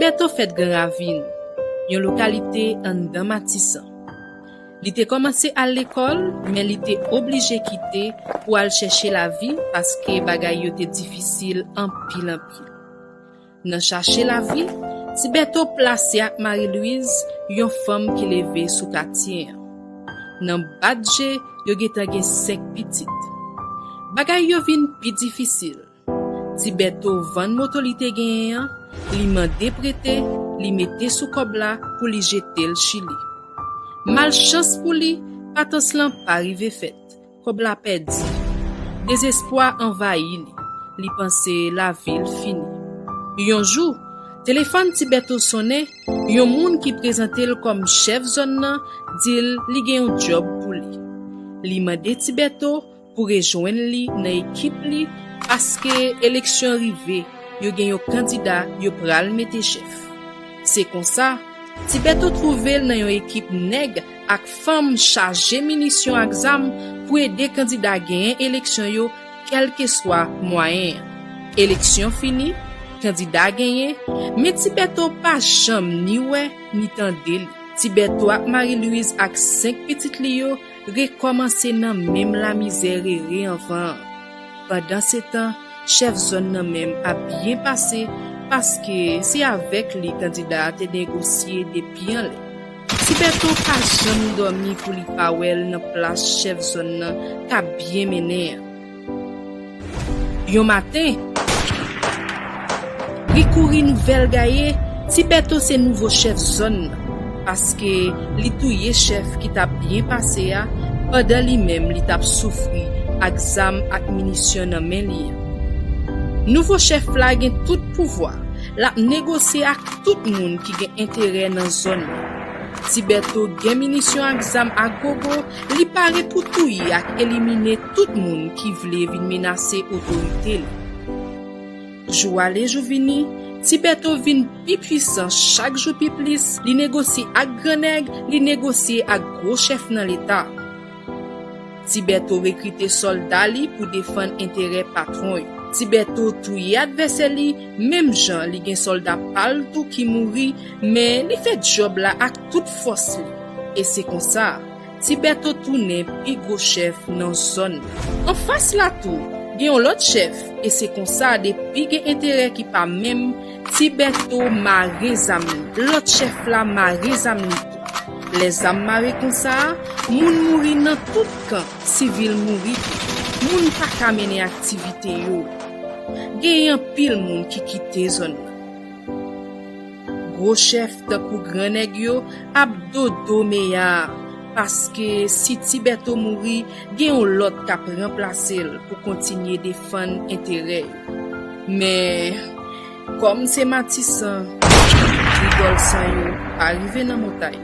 Tibeto fait Grand Ravine, une localité en dedans Matissan. Il était commencé à l'école, mais il était obligé de quitter pour aller chercher la vie parce que bagay était difficile en pile. Dans chercher la vie, Tibeto placé avec Marie-Louise, une femme qui levait sous quartier. Dans badge, yo gen 5 petites. Bagay yo vin pi difficile. Tibeto vend moto li te gen, li mande prêter, li mette sous kobla pour li jeter le Chili. Malchance pour li, patos lan pa rive fait. Kobla perdi. Désespoir envahi li. Li pense la ville fini. Yon jour, téléphone Tibeto sonne, yon moun qui présentait comme chef zone nan, dil li gen un job pour li. Li mande Tibeto pour rejoindre li nan équipe li parce que élection rive, yo gen yon candidat yo pral mette chef. C'est comme ça, Tibeto trouvé dans une équipe nèg ak femme chargée munitions ak zam pour aider candidat gagner élection yo quel que soit moyen. Élection finie, candidat gagné, mais Tibeto pas jamais ni ouais ni tande. Tibeto ak Marie-Louise ak 5 petites li yo recommencer nan même la misère et avant. Pendant ce temps, chef zone nan même a bien passé parce que c'est avec les candidats te négocier depuis en lè. Tibeto pas jamais dormi pour li pa wel nan place chef zone nan ka bien mené. Yon matin, li kouri nouvelle gaye, Tibeto c'est nouveau chef zone parce que li touye chef qui t'a bien passé a, pendant li même li t'a souffri ak zam ak munition nan men li. Nouveau chef la gen tout pouvoir, la négocier ak tout moun qui gen intérêt dans zone. Tibeto gen munition ak zam ak gogo, li pare pour touye ak éliminer tout moun qui vle vin menacer autorité li. Jou ale jou vini, Tibeto vin pi puissant chaque jour pi plus, li négocie ak grand nèg, li négocie ak gros chef dans l'état. Tibeto recruter soldat li pour défendre intérêt patron. Tibeto touye adversaire li, même Jean li gen soldat pal tout qui mouri, mais li fait job la ak toute force li. Et c'est comme ça, Tibeto tourne pi gros chef dans zone. En face la tout, gen l'autre chef, et c'est comme ça depuis gen intérêt qui pas même Tibeto mare zam li. L'autre chef la mare zam li. Les âmes marées comme ça, moun mouri dans tout camp, civil mouri, moun pa ka mene activité yo. Gen yon pile moun qui quitte zone. Gros chef de pou grand nèg yo ap dodo meya parce que si Tibeto mouri, gen yon lot k'ap remplacer pour continuer défendre intérêt. Mais comme c'est Matissan, rigole sa yo arrivé dans montagne.